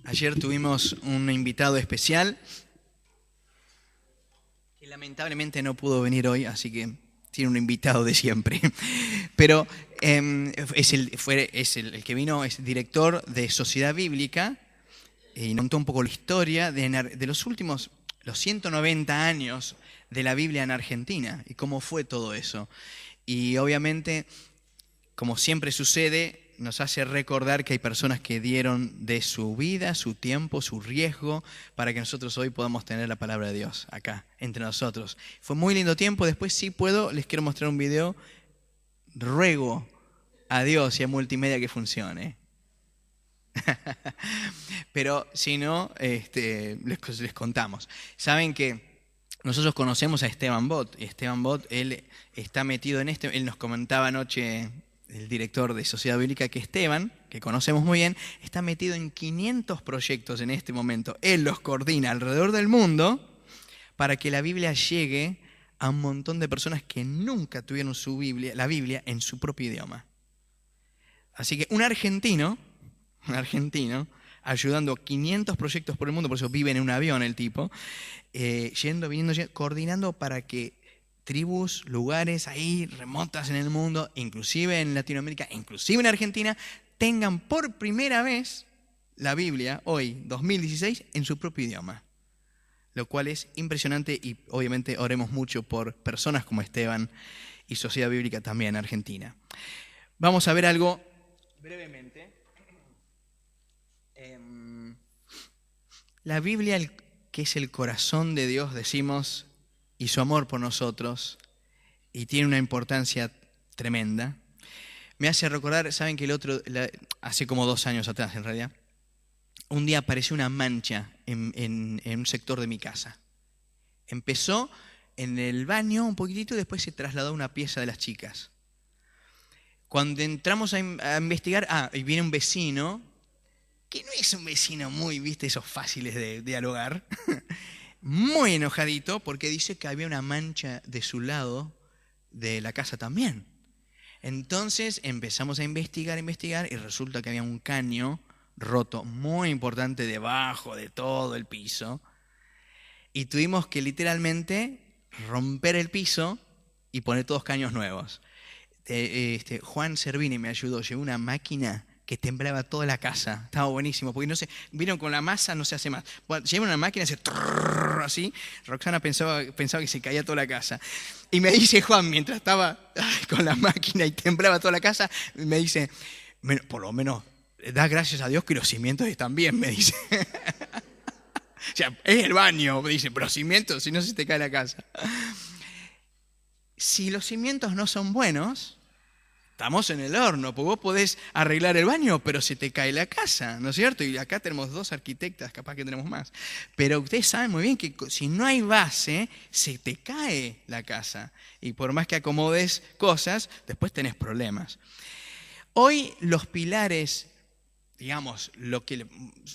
Ayer tuvimos un invitado especial que lamentablemente no pudo venir hoy, así que tiene un invitado de siempre. Pero es el que vino, es director de Sociedad Bíblica y nos contó un poco la historia de los 190 años de la Biblia en Argentina y cómo fue todo eso. Y obviamente, como siempre sucede, nos hace recordar que hay personas que dieron de su vida, su tiempo, su riesgo, para que nosotros hoy podamos tener la palabra de Dios acá, entre nosotros. Fue muy lindo tiempo. Después, si puedo, les quiero mostrar un video. Ruego a Dios y a Multimedia que funcione. Pero si no, les contamos. Saben que nosotros conocemos a Esteban Bot. Y Esteban Bot, él está metido en él nos comentaba anoche el director de Sociedad Bíblica, que Esteban, que conocemos muy bien, está metido en 500 proyectos en este momento. Él los coordina alrededor del mundo para que la Biblia llegue a un montón de personas que nunca tuvieron la Biblia en su propio idioma. Así que un argentino, ayudando a 500 proyectos por el mundo, por eso vive en un avión el tipo, viniendo, coordinando para que tribus, lugares ahí remotas en el mundo, inclusive en Latinoamérica, inclusive en Argentina, tengan por primera vez la Biblia, hoy, 2016, en su propio idioma. Lo cual es impresionante y obviamente oremos mucho por personas como Esteban y Sociedad Bíblica también en Argentina. Vamos a ver algo brevemente. La Biblia, que es el corazón de Dios, decimos, y su amor por nosotros, y tiene una importancia tremenda, me hace recordar, saben que hace como 2 años atrás en realidad, un día apareció una mancha en un sector de mi casa. Empezó en el baño un poquitito y después se trasladó a una pieza de las chicas. Cuando entramos a investigar, y viene un vecino, que no es un vecino muy, viste, esos fáciles de dialogar, muy enojadito porque dice que había una mancha de su lado de la casa también. Entonces empezamos a investigar y resulta que había un caño roto muy importante debajo de todo el piso y tuvimos que literalmente romper el piso y poner todos caños nuevos. Juan Servini me ayudó, llevó una máquina que temblaba toda la casa. Estaba buenísimo, porque no sé, vieron con la masa no se hace más. Bueno, llevan una máquina así, Roxana pensaba que se caía toda la casa. Y me dice Juan, mientras estaba con la máquina y temblaba toda la casa, me dice, por lo menos da gracias a Dios que los cimientos están bien, me dice. O sea, es el baño, me dice, pero cimientos, si no se te cae la casa. Si los cimientos no son buenos, estamos en el horno, porque vos podés arreglar el baño, pero se te cae la casa, ¿no es cierto? Y acá tenemos 2 arquitectas, capaz que tenemos más. Pero ustedes saben muy bien que si no hay base, se te cae la casa. Y por más que acomodes cosas, después tenés problemas. Hoy los pilares, digamos, lo que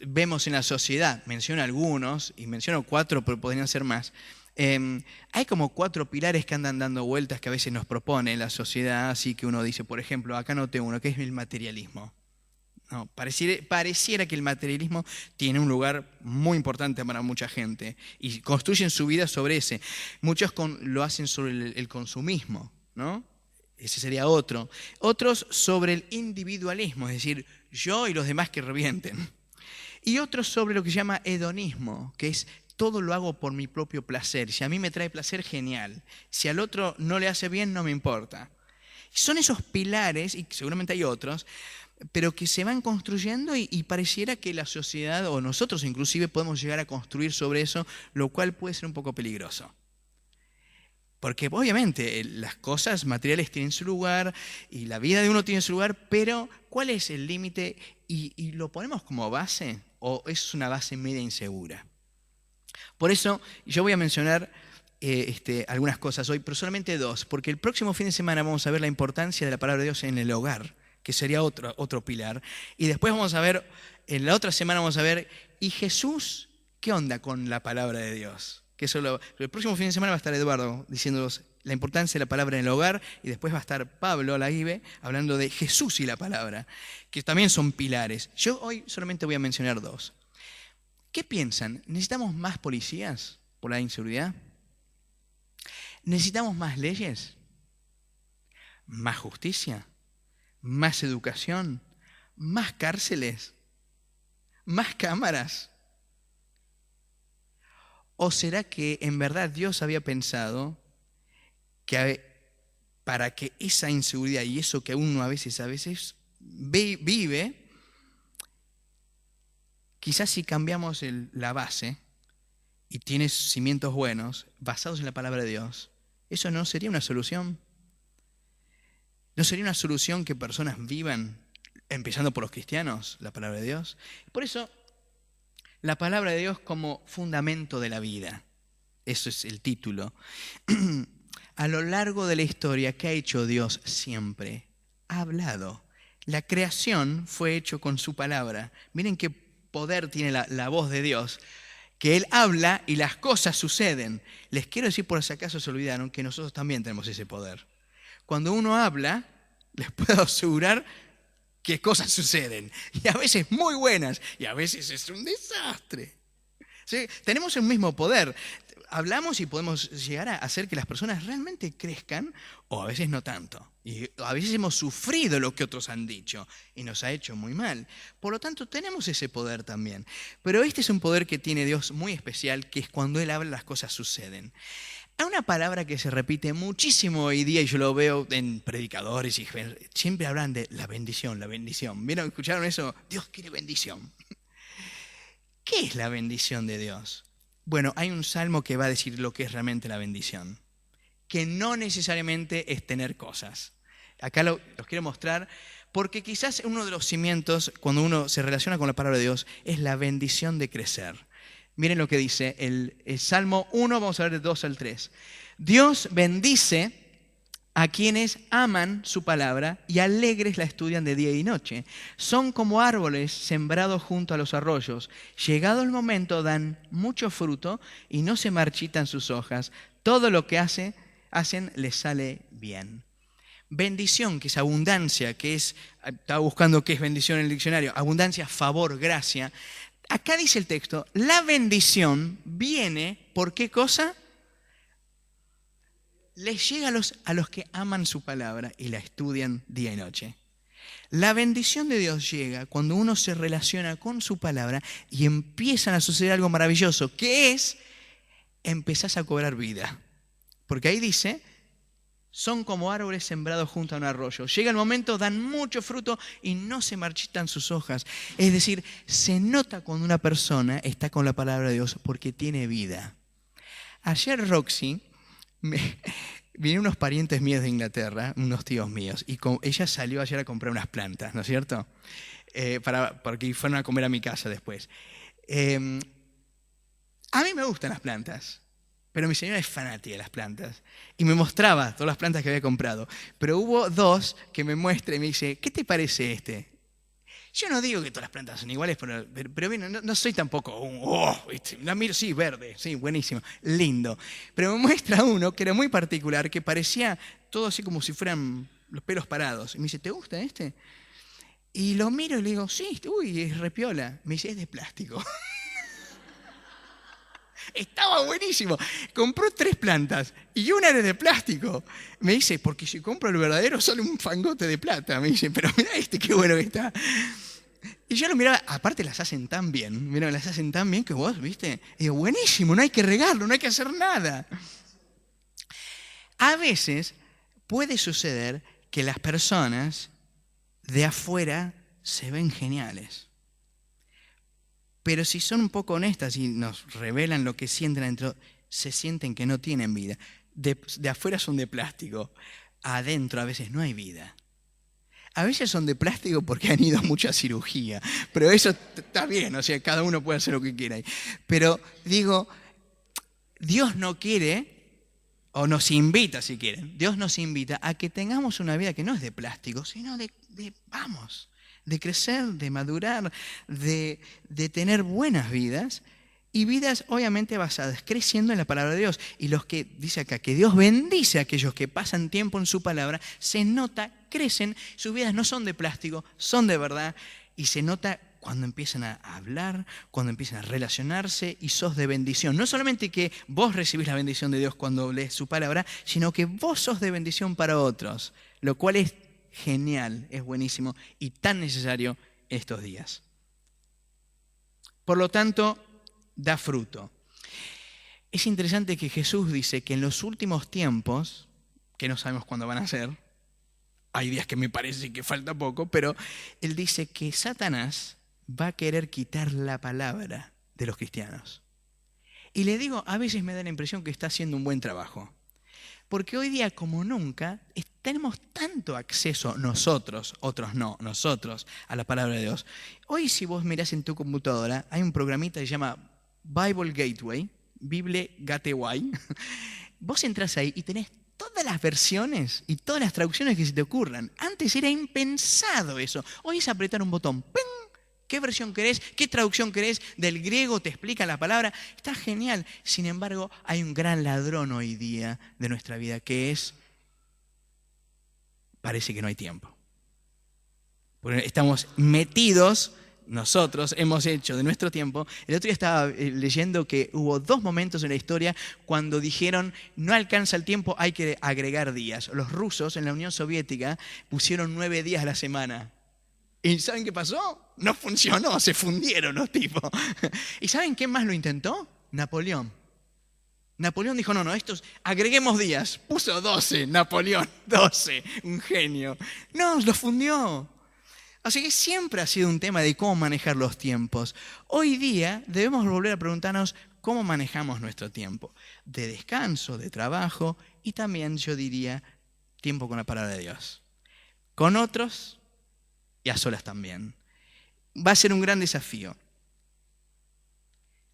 vemos en la sociedad, menciono algunos, y menciono 4, pero podrían ser más. Hay como 4 pilares que andan dando vueltas que a veces nos propone la sociedad, así que uno dice, por ejemplo, acá noté uno, que es el materialismo. No, pareciera que el materialismo tiene un lugar muy importante para mucha gente y construyen su vida sobre ese. Muchos lo hacen sobre el consumismo, ¿no? Ese sería otro. Otros sobre el individualismo, es decir, yo y los demás que revienten. Y otros sobre lo que se llama hedonismo, que es todo lo hago por mi propio placer. Si a mí me trae placer, genial. Si al otro no le hace bien, no me importa. Son esos pilares, y seguramente hay otros, pero que se van construyendo y pareciera que la sociedad, o nosotros inclusive, podemos llegar a construir sobre eso, lo cual puede ser un poco peligroso. Porque obviamente las cosas materiales tienen su lugar y la vida de uno tiene su lugar, pero ¿cuál es el límite? ¿Y lo ponemos como base o es una base media insegura? Por eso yo voy a mencionar algunas cosas hoy, pero solamente 2, porque el próximo fin de semana vamos a ver la importancia de la palabra de Dios en el hogar, que sería otro pilar. Y después vamos a ver, en la otra semana vamos a ver, ¿y Jesús qué onda con la palabra de Dios? que el próximo fin de semana va a estar Eduardo diciéndonos la importancia de la palabra en el hogar, y después va a estar Pablo Alaguibe hablando de Jesús y la palabra, que también son pilares. Yo hoy solamente voy a mencionar 2. ¿Qué piensan? ¿Necesitamos más policías por la inseguridad? ¿Necesitamos más leyes? ¿Más justicia? ¿Más educación? ¿Más cárceles? ¿Más cámaras? ¿O será que en verdad Dios había pensado que para que esa inseguridad y eso que uno a veces vive, quizás si cambiamos la base y tienes cimientos buenos, basados en la palabra de Dios, eso no sería una solución? ¿No sería una solución que personas vivan, empezando por los cristianos, la palabra de Dios? Por eso, la palabra de Dios como fundamento de la vida. Eso es el título. A lo largo de la historia, ¿qué ha hecho Dios siempre? Ha hablado. La creación fue hecho con su palabra. Miren qué poder tiene la voz de Dios, que Él habla y las cosas suceden. Les quiero decir, por si acaso se olvidaron, que nosotros también tenemos ese poder. Cuando uno habla, les puedo asegurar que cosas suceden. Y a veces muy buenas, y a veces es un desastre. ¿Sí? Tenemos el mismo poder. Hablamos y podemos llegar a hacer que las personas realmente crezcan, o a veces no tanto. Y a veces hemos sufrido lo que otros han dicho y nos ha hecho muy mal. Por lo tanto, tenemos ese poder también. Pero este es un poder que tiene Dios muy especial, que es cuando Él habla las cosas suceden. Hay una palabra que se repite muchísimo hoy día, y yo lo veo en predicadores, y siempre hablan de la bendición, la bendición. ¿Vieron? ¿Escucharon eso? Dios quiere bendición. ¿Qué es la bendición de Dios? Bueno, hay un salmo que va a decir lo que es realmente la bendición, que no necesariamente es tener cosas. Acá los quiero mostrar, porque quizás uno de los cimientos, cuando uno se relaciona con la palabra de Dios, es la bendición de crecer. Miren lo que dice el Salmo 1, vamos a ver de 2 al 3. Dios bendice a quienes aman su palabra y alegres la estudian de día y noche. Son como árboles sembrados junto a los arroyos. Llegado el momento dan mucho fruto y no se marchitan sus hojas. Todo lo que hacen les sale bien. Bendición, que es abundancia, estaba buscando qué es bendición en el diccionario. Abundancia, favor, gracia. Acá dice el texto, la bendición viene, ¿por qué cosa? Les llega a los que aman su palabra y la estudian día y noche. La bendición de Dios llega cuando uno se relaciona con su palabra y empiezan a suceder algo maravilloso, que es, empezás a cobrar vida. Porque ahí dice, son como árboles sembrados junto a un arroyo. Llega el momento, dan mucho fruto y no se marchitan sus hojas. Es decir, se nota cuando una persona está con la palabra de Dios porque tiene vida. Ayer Roxy, vinieron unos parientes míos de Inglaterra, unos tíos míos, y ella salió ayer a comprar unas plantas, ¿no es cierto? Porque fueron a comer a mi casa después. A mí me gustan las plantas. Pero mi señora es fanática de las plantas y me mostraba todas las plantas que había comprado. Pero hubo 2 que me muestra y me dice, ¿qué te parece este? Yo no digo que todas las plantas son iguales, pero bien, no soy tampoco la miro, sí, verde, sí, buenísimo, lindo. Pero me muestra uno que era muy particular, que parecía todo así como si fueran los pelos parados. Y me dice, ¿te gusta este? Y lo miro y le digo, sí, es repiola. Me dice, es de plástico. Estaba buenísimo. Compró 3 plantas y una era de plástico. Me dice, porque si compro el verdadero sale un fangote de plata. Me dice, pero mira qué bueno que está. Y yo lo miraba, aparte las hacen tan bien, mira, las hacen tan bien que vos, ¿viste? Y digo, buenísimo, no hay que regarlo, no hay que hacer nada. A veces puede suceder que las personas de afuera se ven geniales. Pero si son un poco honestas y nos revelan lo que sienten adentro, se sienten que no tienen vida. De afuera son de plástico, adentro a veces no hay vida. A veces son de plástico porque han ido a mucha cirugía, pero eso está bien, o sea, cada uno puede hacer lo que quiera. Pero digo, Dios no quiere, o nos invita si quieren, Dios nos invita a que tengamos una vida que no es de plástico, sino de crecer, de madurar, de tener buenas vidas Y vidas obviamente basadas, creciendo en la palabra de Dios. Y los que, dice acá, que Dios bendice a aquellos que pasan tiempo en su palabra, se nota, crecen, sus vidas no son de plástico, son de verdad. Y se nota cuando empiezan a hablar, cuando empiezan a relacionarse y sos de bendición. No solamente que vos recibís la bendición de Dios cuando lees su palabra, sino que vos sos de bendición para otros. Lo cual es genial, es buenísimo y tan necesario estos días. Por lo tanto, da fruto. Es interesante que Jesús dice que en los últimos tiempos, que no sabemos cuándo van a ser, hay días que me parece que falta poco, pero Él dice que Satanás va a querer quitar la palabra de los cristianos. Y le digo, a veces me da la impresión que está haciendo un buen trabajo. Porque hoy día, como nunca, tenemos tanto acceso nosotros, otros no, nosotros, a la palabra de Dios. Hoy si vos mirás en tu computadora, hay un programita que se llama Bible Gateway, Bible Gateway. Vos entrás ahí y tenés todas las versiones y todas las traducciones que se te ocurran. Antes era impensado eso. Hoy es apretar un botón. ¡Ping! ¿Qué versión querés? ¿Qué traducción querés? Del griego te explica la palabra. Está genial. Sin embargo, hay un gran ladrón hoy día de nuestra vida que es, parece que no hay tiempo. Porque estamos metidos, nosotros hemos hecho de nuestro tiempo. El otro día estaba leyendo que hubo 2 momentos en la historia cuando dijeron no alcanza el tiempo, hay que agregar días. Los rusos en la Unión Soviética pusieron 9 días a la semana. ¿Y saben qué pasó? No funcionó, se fundieron los tipos. ¿Y saben quién más lo intentó? Napoleón. Napoleón dijo, no, agreguemos días. Puso 12, Napoleón, 12, un genio. No, lo fundió. Así que siempre ha sido un tema de cómo manejar los tiempos. Hoy día debemos volver a preguntarnos cómo manejamos nuestro tiempo. De descanso, de trabajo y también, yo diría, tiempo con la palabra de Dios. Con otros y a solas también. Va a ser un gran desafío.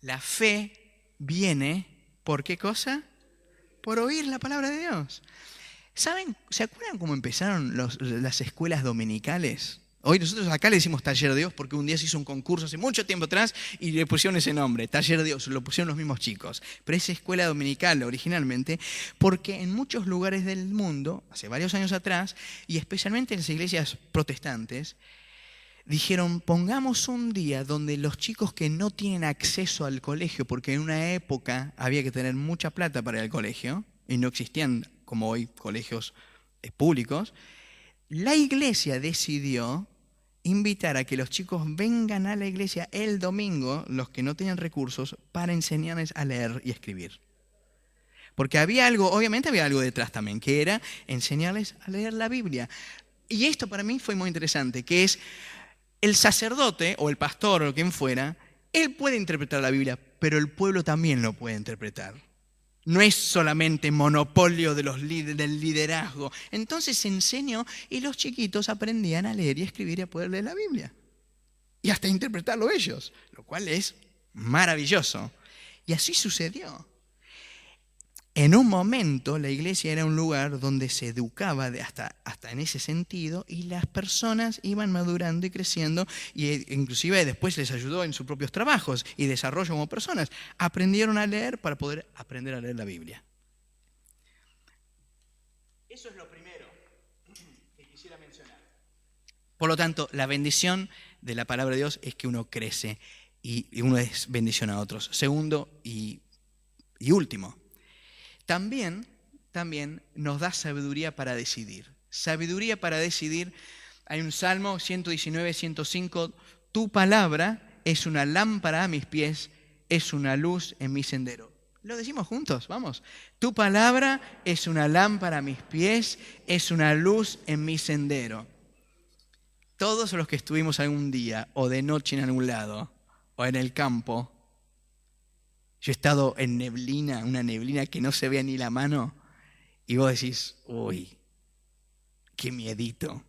La fe viene, ¿por qué cosa? Por oír la palabra de Dios. ¿Saben? ¿Se acuerdan cómo empezaron las escuelas dominicales? Hoy nosotros acá le decimos Taller de Dios porque un día se hizo un concurso hace mucho tiempo atrás y le pusieron ese nombre, Taller de Dios, lo pusieron los mismos chicos. Pero es escuela dominical originalmente porque en muchos lugares del mundo, hace varios años atrás, y especialmente en las iglesias protestantes, dijeron, pongamos un día donde los chicos que no tienen acceso al colegio, porque en una época había que tener mucha plata para ir al colegio, y no existían como hoy colegios públicos, la iglesia decidió invitar a que los chicos vengan a la iglesia el domingo, los que no tenían recursos, para enseñarles a leer y escribir. Porque obviamente había algo detrás también, que era enseñarles a leer la Biblia. Y esto para mí fue muy interesante, que es el sacerdote o el pastor o quien fuera, él puede interpretar la Biblia, pero el pueblo también lo puede interpretar. No es solamente monopolio del liderazgo. Entonces se enseñó y los chiquitos aprendían a leer y escribir y a poder leer la Biblia. Y hasta interpretarlo ellos, lo cual es maravilloso. Y así sucedió. En un momento la iglesia era un lugar donde se educaba hasta en ese sentido y las personas iban madurando y creciendo e inclusive después les ayudó en sus propios trabajos y desarrollo como personas. Aprendieron a leer para poder aprender a leer la Biblia. Eso es lo primero que quisiera mencionar. Por lo tanto, la bendición de la palabra de Dios es que uno crece y uno es bendición a otros. Segundo y último. También nos da sabiduría para decidir. Sabiduría para decidir. Hay un Salmo 119, 105. Tu palabra es una lámpara a mis pies, es una luz en mi sendero. Lo decimos juntos, vamos. Tu palabra es una lámpara a mis pies, es una luz en mi sendero. Todos los que estuvimos algún día o de noche en algún lado o en el campo, yo he estado en neblina, una neblina que no se vea ni la mano, y vos decís, uy, qué miedito.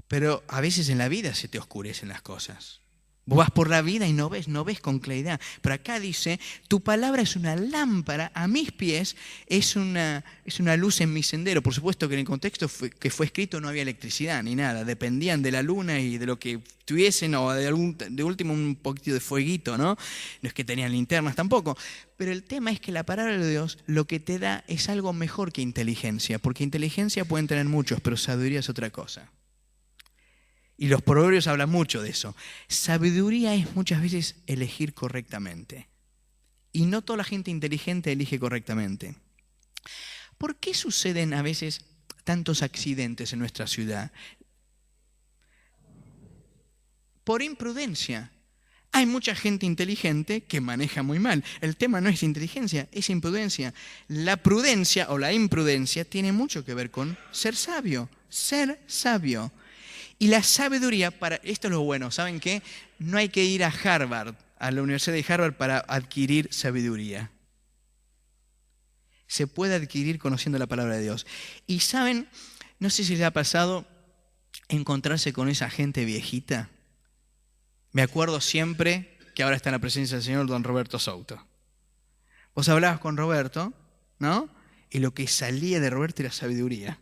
Pero a veces en la vida se te oscurecen las cosas. Vos vas por la vida y no ves con claridad. Pero acá dice, tu palabra es una lámpara a mis pies, es una luz en mi sendero. Por supuesto que en el contexto que fue escrito no había electricidad ni nada. Dependían de la luna y de lo que tuviesen, o de último un poquito de fueguito, ¿no? No es que tenían linternas tampoco. Pero el tema es que la palabra de Dios lo que te da es algo mejor que inteligencia. Porque inteligencia pueden tener muchos, pero sabiduría es otra cosa. Y los proverbios hablan mucho de eso. Sabiduría es muchas veces elegir correctamente. Y no toda la gente inteligente elige correctamente. ¿Por qué suceden a veces tantos accidentes en nuestra ciudad? Por imprudencia. Hay mucha gente inteligente que maneja muy mal. El tema no es inteligencia, es imprudencia. La prudencia o la imprudencia tiene mucho que ver con ser sabio. Ser sabio. Y la sabiduría, esto es lo bueno, ¿saben qué? No hay que ir a Harvard, a la Universidad de Harvard para adquirir sabiduría. Se puede adquirir conociendo la palabra de Dios. Y ¿saben? No sé si les ha pasado encontrarse con esa gente viejita. Me acuerdo siempre que ahora está en la presencia del Señor don Roberto Souto. Vos hablabas con Roberto, ¿no? Y lo que salía de Roberto era sabiduría.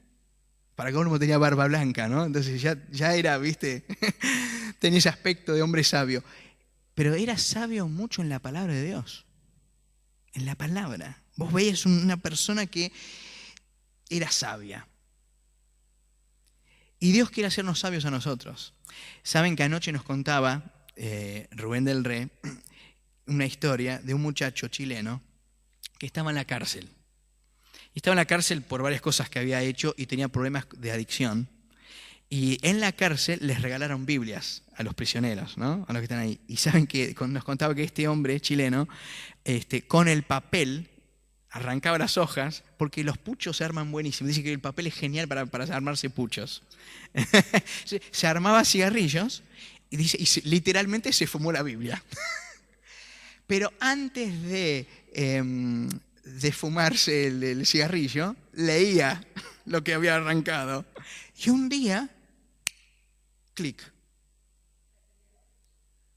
Para que uno tenía barba blanca, ¿no? Entonces ya era, ¿viste? Tenía ese aspecto de hombre sabio. Pero era sabio mucho en la palabra de Dios. En la palabra. Vos veías una persona que era sabia. Y Dios quiere hacernos sabios a nosotros. Saben que anoche nos contaba Rubén del Rey una historia de un muchacho chileno que estaba en la cárcel. Y estaba en la cárcel por varias cosas que había hecho y tenía problemas de adicción. Y en la cárcel les regalaron Biblias a los prisioneros, ¿no? A los que están ahí. Y saben que nos contaba que este hombre chileno, con el papel, arrancaba las hojas, porque los puchos se arman buenísimos. Dice que el papel es genial para armarse puchos. Se armaba cigarrillos y literalmente se fumó la Biblia. Pero antes de fumarse el cigarrillo, leía lo que había arrancado. Y un día, clic,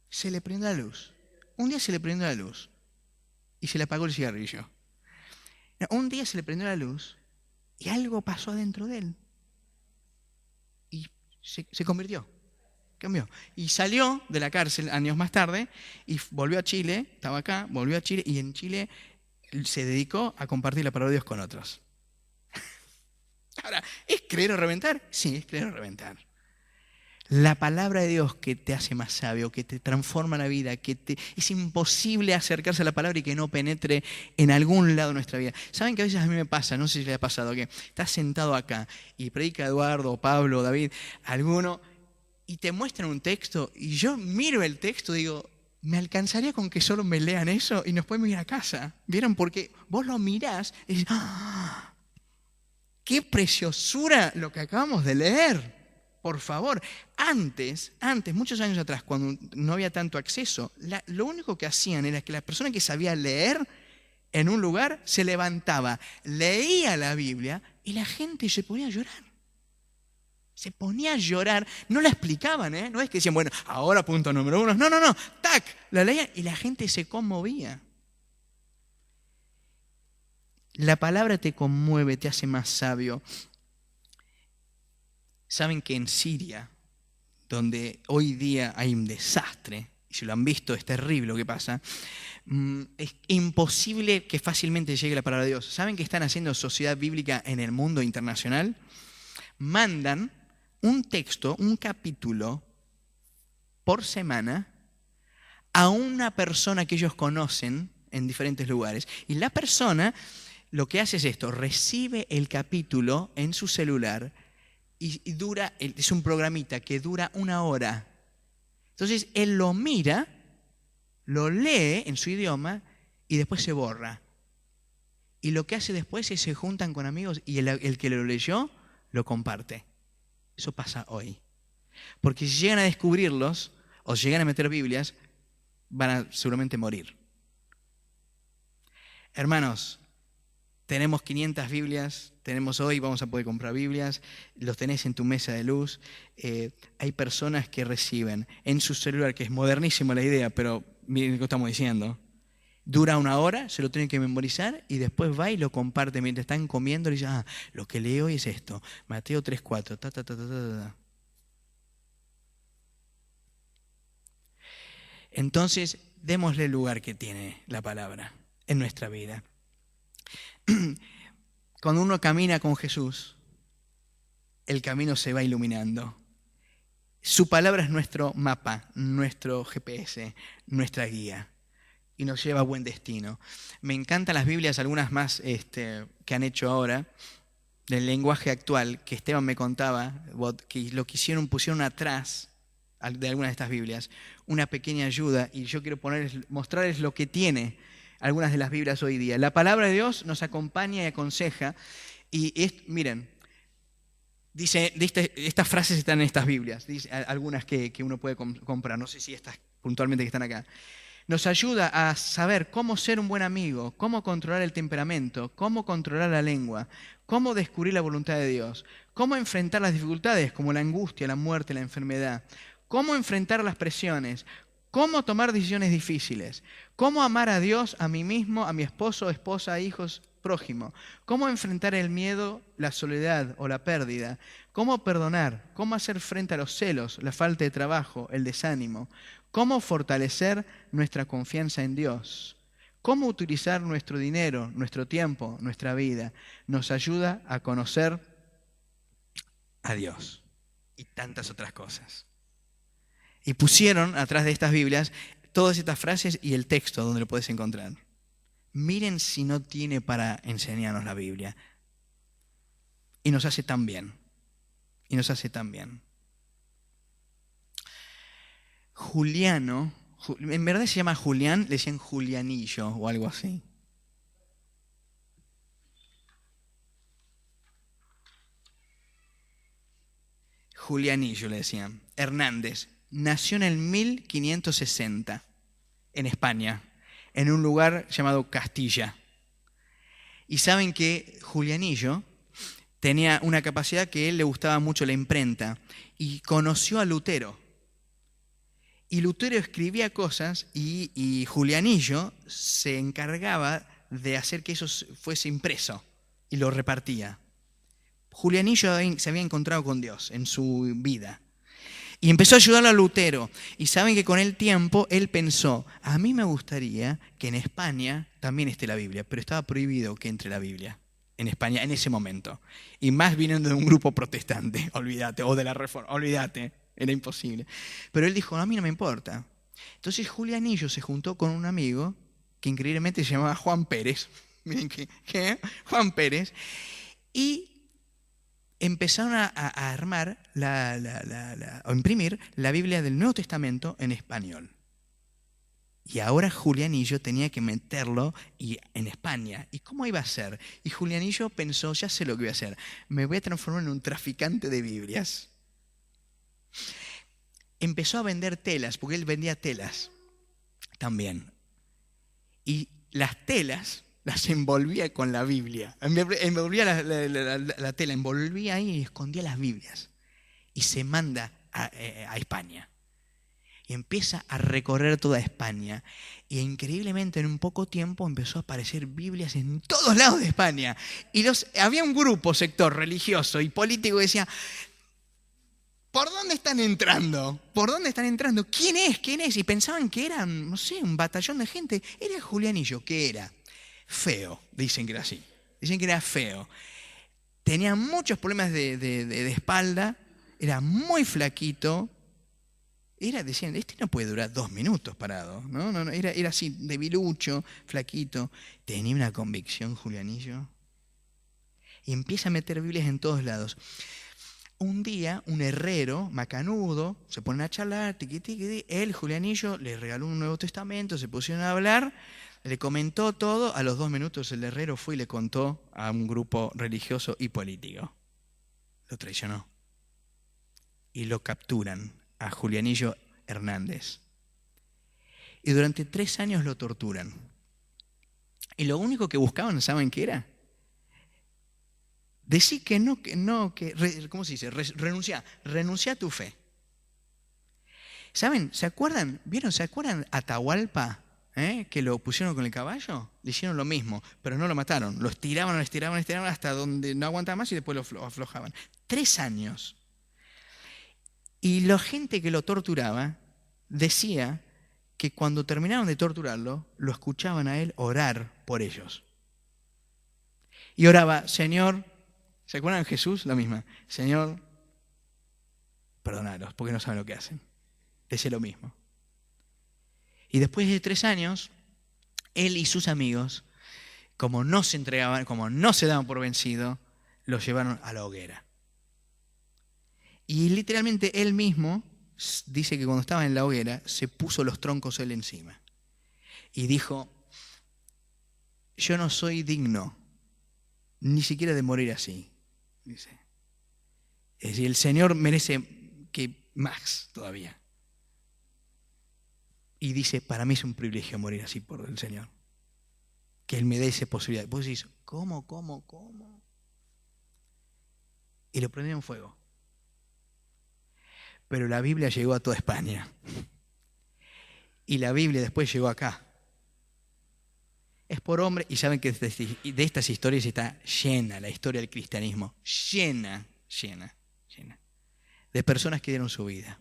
se le prendió la luz. Un día se le prendió la luz y se le apagó el cigarrillo. Un día se le prendió la luz y algo pasó adentro de él. Y se convirtió, cambió. Y salió de la cárcel años más tarde y volvió a Chile, estaba acá, volvió a Chile y en Chile se dedicó a compartir la palabra de Dios con otros. Ahora, ¿es creer o reventar? Sí, es creer o reventar. La palabra de Dios que te hace más sabio, que te transforma la vida, es imposible acercarse a la palabra y que no penetre en algún lado de nuestra vida. ¿Saben que a veces a mí me pasa? No sé si les ha pasado, que estás sentado acá y predica Eduardo, Pablo, David, alguno, y te muestran un texto y yo miro el texto y digo, me alcanzaría con que solo me lean eso y nos podemos ir a casa. ¿Vieron? Porque vos lo mirás y dices, ¡ah! ¡Qué preciosura lo que acabamos de leer! Por favor, antes, muchos años atrás, cuando no había tanto acceso, lo único que hacían era que la persona que sabía leer en un lugar se levantaba, leía la Biblia y la gente se ponía a llorar. Se ponía a llorar, no la explicaban, ¿eh? No es que decían, bueno, ahora punto número 1. No, tac, la leían y la gente se conmovía. La palabra te conmueve, te hace más sabio. Saben que en Siria, donde hoy día hay un desastre, y si lo han visto es terrible lo que pasa, es imposible que fácilmente llegue la palabra de Dios. ¿Saben que están haciendo sociedad bíblica en el mundo internacional? Mandan un texto, un capítulo por semana a una persona que ellos conocen en diferentes lugares. Y la persona lo que hace es esto, recibe el capítulo en su celular y es un programita que dura 1 hora. Entonces él lo mira, lo lee en su idioma y después se borra. Y lo que hace después es se juntan con amigos y el que lo leyó lo comparte. Eso pasa hoy. Porque si llegan a descubrirlos o si llegan a meter Biblias, van a seguramente morir. Hermanos, Tenemos 500 Biblias, tenemos hoy, vamos a poder comprar Biblias, los tenés en tu mesa de luz. Hay personas que reciben en su celular, que es modernísima la idea, pero miren lo que estamos diciendo. Dura 1 hora, se lo tienen que memorizar y después va y lo comparte mientras están comiendo y dice, lo que leo hoy es esto, Mateo 3:4, ta, ta, ta, ta, ta, ta. Entonces, démosle el lugar que tiene la palabra en nuestra vida. Cuando uno camina con Jesús, el camino se va iluminando. Su palabra es nuestro mapa, nuestro GPS, nuestra guía. Y nos lleva a buen destino. Me encantan las Biblias, algunas más que han hecho ahora, del lenguaje actual, que Esteban me contaba, que lo que hicieron, pusieron atrás de algunas de estas Biblias, una pequeña ayuda, y yo quiero mostrarles lo que tiene algunas de las Biblias hoy día. La palabra de Dios nos acompaña y aconseja, y miren, dice, estas frases están en estas Biblias, dice, algunas que uno puede comprar, no sé si estas puntualmente que están acá. Nos ayuda a saber cómo ser un buen amigo, cómo controlar el temperamento, cómo controlar la lengua, cómo descubrir la voluntad de Dios, cómo enfrentar las dificultades como la angustia, la muerte, la enfermedad, cómo enfrentar las presiones, cómo tomar decisiones difíciles, cómo amar a Dios, a mí mismo, a mi esposo, esposa, hijos, prójimo, cómo enfrentar el miedo, la soledad o la pérdida, cómo perdonar, cómo hacer frente a los celos, la falta de trabajo, el desánimo, cómo fortalecer nuestra confianza en Dios, cómo utilizar nuestro dinero, nuestro tiempo, nuestra vida. Nos ayuda a conocer a Dios y tantas otras cosas. Y pusieron atrás de estas Biblias todas estas frases y el texto donde lo puedes encontrar. Miren si no tiene para enseñarnos la Biblia. Y nos hace tan bien. Y nos hace tan bien. Juliano, en verdad se llama Julián, le decían Julianillo o algo así. Julianillo le decían. Hernández nació en el 1560 en España, en un lugar llamado Castilla. Y saben que Julianillo tenía una capacidad que a él le gustaba mucho la imprenta y conoció a Lutero. Y Lutero escribía cosas y Julianillo se encargaba de hacer que eso fuese impreso y lo repartía. Julianillo se había encontrado con Dios en su vida y empezó a ayudarlo a Lutero. Y saben que con el tiempo él pensó, a mí me gustaría que en España también esté la Biblia, pero estaba prohibido que entre la Biblia en España en ese momento. Y más viniendo de un grupo protestante, olvídate, o de la Reforma, olvídate. Era imposible. Pero él dijo, a mí no me importa. Entonces Julianillo se juntó con un amigo que increíblemente se llamaba Juan Pérez. Miren ¿qué? Juan Pérez. Y empezaron a armar, o imprimir la Biblia del Nuevo Testamento en español. Y ahora Julianillo tenía que meterlo en España. ¿Y cómo iba a ser? Y Julianillo pensó, ya sé lo que voy a hacer. Me voy a transformar en un traficante de Biblias. Empezó a vender telas, porque él vendía telas también. Y las telas las envolvía con la Biblia. Envolvía la tela, envolvía ahí y escondía las Biblias. Y se manda a España. Y empieza a recorrer toda España. Y increíblemente en un poco tiempo empezó a aparecer Biblias en todos lados de España. Y había un grupo, sector religioso y político que decía, ¿por dónde están entrando? ¿Por dónde están entrando? ¿Quién es? ¿Quién es? Y pensaban que eran, no sé, un batallón de gente. Era Julianillo. ¿Qué era? Feo. Dicen que era así. Dicen que era feo. Tenía muchos problemas de espalda. Era muy flaquito. Decían, este no puede durar 2 minutos parado. No, era así, debilucho, flaquito. Tenía una convicción, Julianillo. Y empieza a meter Biblias en todos lados. Un día, un herrero macanudo, se ponen a charlar, él, Julianillo, le regaló un Nuevo Testamento, se pusieron a hablar, le comentó todo, a los 2 minutos el herrero fue y le contó a un grupo religioso y político. Lo traicionó. Y lo capturan a Julianillo Hernández. Y durante 3 años lo torturan. Y lo único que buscaban, ¿saben qué era? Decí que no, ¿cómo se dice? Renuncia a tu fe. ¿Saben? ¿Se acuerdan? ¿Vieron? ¿Se acuerdan Atahualpa? Que lo pusieron con el caballo, le hicieron lo mismo, pero no lo mataron. Lo estiraban hasta donde no aguantaba más y después lo aflojaban. 3 años. Y la gente que lo torturaba decía que cuando terminaron de torturarlo, lo escuchaban a él orar por ellos. Y oraba, Señor, ¿se acuerdan de Jesús? La misma. Señor, perdónalos porque no saben lo que hacen. Decía lo mismo. Y después de 3 años, él y sus amigos, como no se entregaban, como no se daban por vencido, los llevaron a la hoguera. Y literalmente él mismo dice que cuando estaba en la hoguera, se puso los troncos él encima. Y dijo, yo no soy digno, ni siquiera de morir así. Dice. Es decir, el Señor merece que más todavía. Y dice, para mí es un privilegio morir así por el Señor. Que Él me dé esa posibilidad. Vos decís, ¿cómo? Y lo prendieron en fuego. Pero la Biblia llegó a toda España. Y la Biblia después llegó acá. Es por hombre, y saben que de estas historias está llena la historia del cristianismo. Llena. De personas que dieron su vida.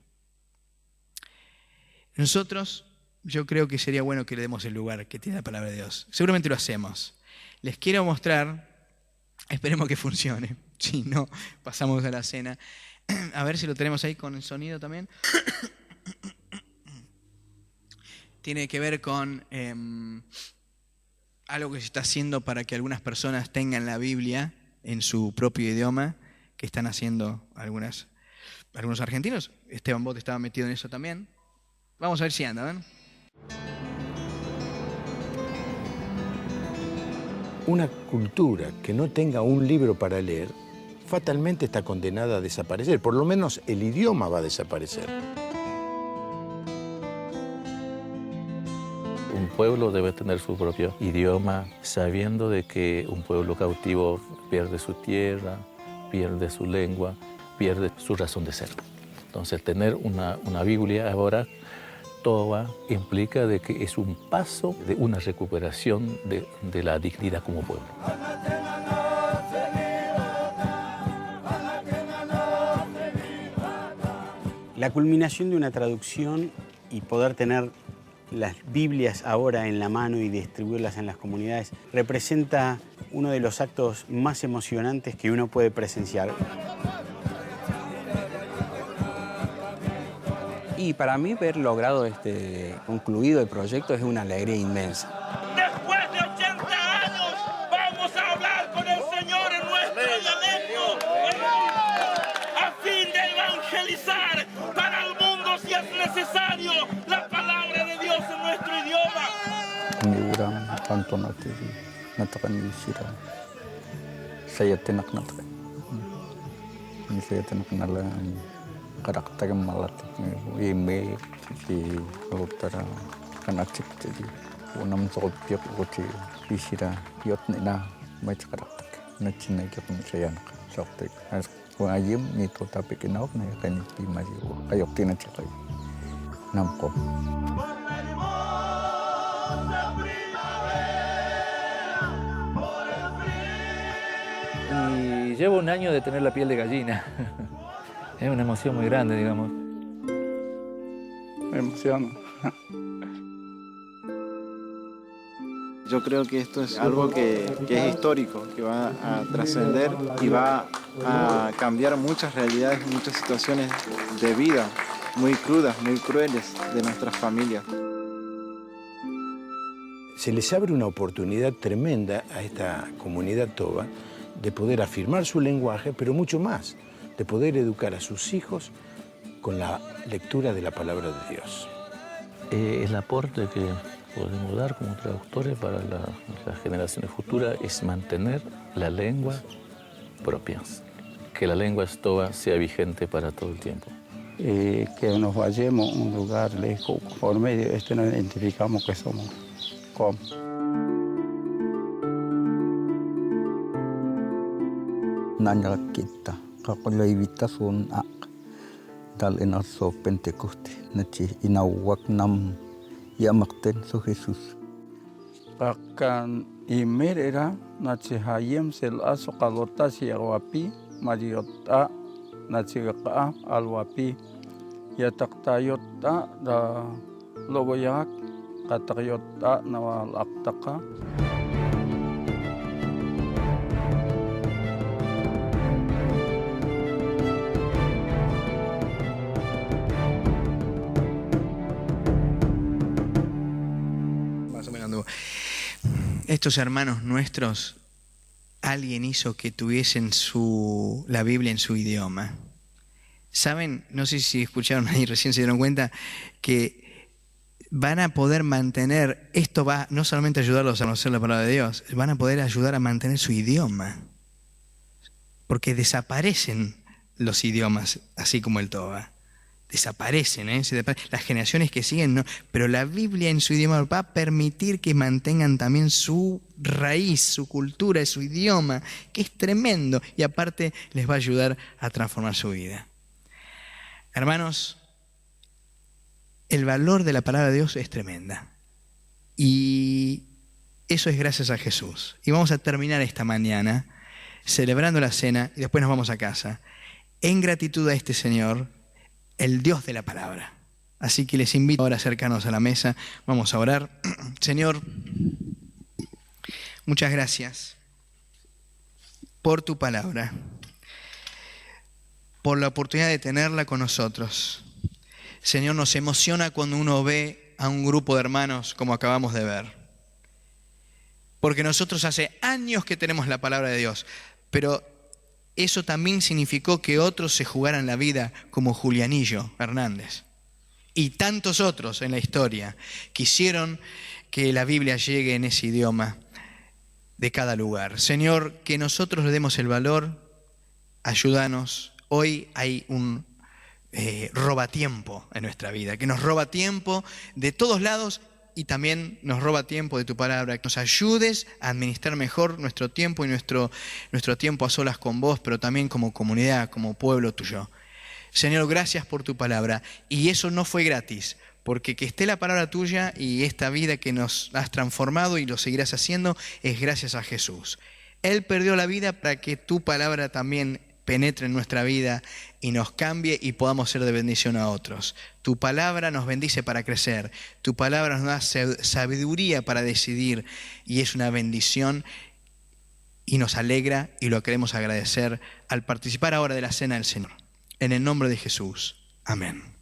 Nosotros, yo creo que sería bueno que le demos el lugar que tiene la palabra de Dios. Seguramente lo hacemos. Les quiero mostrar, esperemos que funcione. Si no, pasamos a la cena. A ver si lo tenemos ahí con el sonido también. Tiene que ver con algo que se está haciendo para que algunas personas tengan la Biblia en su propio idioma, que están haciendo algunos argentinos. Esteban Bot estaba metido en eso también. Vamos a ver si anda, ¿ven? Una cultura que no tenga un libro para leer, fatalmente está condenada a desaparecer. Por lo menos el idioma va a desaparecer. Un pueblo debe tener su propio idioma, sabiendo de que un pueblo cautivo pierde su tierra, pierde su lengua, pierde su razón de ser. Entonces, tener una Biblia ahora toda implica de que es un paso de una recuperación de la dignidad como pueblo. La culminación de una traducción y poder tener las Biblias ahora en la mano y distribuirlas en las comunidades representa uno de los actos más emocionantes que uno puede presenciar. Y para mí ver logrado concluido el proyecto es una alegría inmensa. Después de 80 años vamos a hablar con el Señor en nuestro dialecto a fin de evangelizar para el mundo si es necesario la palabra de Dios en nuestro idioma. karakter malat ime di utara kanacik jadi unam sokopyok uti isira yot nena macam karakter nacina kyak nisayan soktek as wajib nito tapi kenal na kan pimaji ayok tina cikai namko. Y llevo un año de tener la piel de gallina. Es una emoción muy grande, digamos. Me emociona. Yo creo que esto es algo que es histórico, que va a trascender y va a cambiar muchas realidades, muchas situaciones de vida muy crudas, muy crueles de nuestras familias. Se les abre una oportunidad tremenda a esta comunidad toba de poder afirmar su lenguaje, pero mucho más, de poder educar a sus hijos con la lectura de la palabra de Dios. El aporte que podemos dar como traductores para las generaciones futuras es mantener la lengua propia, que la lengua toba sea vigente para todo el tiempo. Que nos vayamos a un lugar lejos, por medio de esto nos identificamos que somos como. Nanyakita, Kakolavita son ak, Dal enaso Pentecoste, Nachi inawak nam Yamakten so Jesús. Pakan imerera, Nachi hayem sel aso kalota si awapi, Mariota, Nachi gaka alwapi, Yataktayota da loboyak, Katayota nawal aktaka. Estos hermanos nuestros, alguien hizo que tuviesen la Biblia en su idioma. ¿Saben? No sé si escucharon ahí, recién se dieron cuenta que van a poder mantener, esto va no solamente a ayudarlos a conocer la palabra de Dios, van a poder ayudar a mantener su idioma. Porque desaparecen los idiomas, así como el Toba. Desaparecen, las generaciones que siguen no, pero la Biblia en su idioma va a permitir que mantengan también su raíz, su cultura, su idioma, que es tremendo, y aparte les va a ayudar a transformar su vida. Hermanos, el valor de la palabra de Dios es tremenda, y eso es gracias a Jesús. Y vamos a terminar esta mañana celebrando la cena y después nos vamos a casa en gratitud a este Señor, el Dios de la palabra. Así que les invito ahora a acercarnos a la mesa. Vamos a orar. Señor, muchas gracias por tu palabra, por la oportunidad de tenerla con nosotros. Señor, nos emociona cuando uno ve a un grupo de hermanos como acabamos de ver. Porque nosotros hace años que tenemos la palabra de Dios, pero eso también significó que otros se jugaran la vida, como Julianillo Hernández. Y tantos otros en la historia quisieron que la Biblia llegue en ese idioma de cada lugar. Señor, que nosotros le demos el valor, ayúdanos. Hoy hay un robatiempo en nuestra vida, que nos roba tiempo de todos lados y también nos roba tiempo de tu palabra. Que nos ayudes a administrar mejor nuestro tiempo y nuestro tiempo a solas con vos, pero también como comunidad, como pueblo tuyo. Señor, gracias por tu palabra. Y eso no fue gratis, porque que esté la palabra tuya y esta vida que nos has transformado y lo seguirás haciendo es gracias a Jesús. Él perdió la vida para que tu palabra también penetre en nuestra vida y nos cambie y podamos ser de bendición a otros. Tu palabra nos bendice para crecer, tu palabra nos da sabiduría para decidir y es una bendición y nos alegra y lo queremos agradecer al participar ahora de la cena del Señor. En el nombre de Jesús. Amén.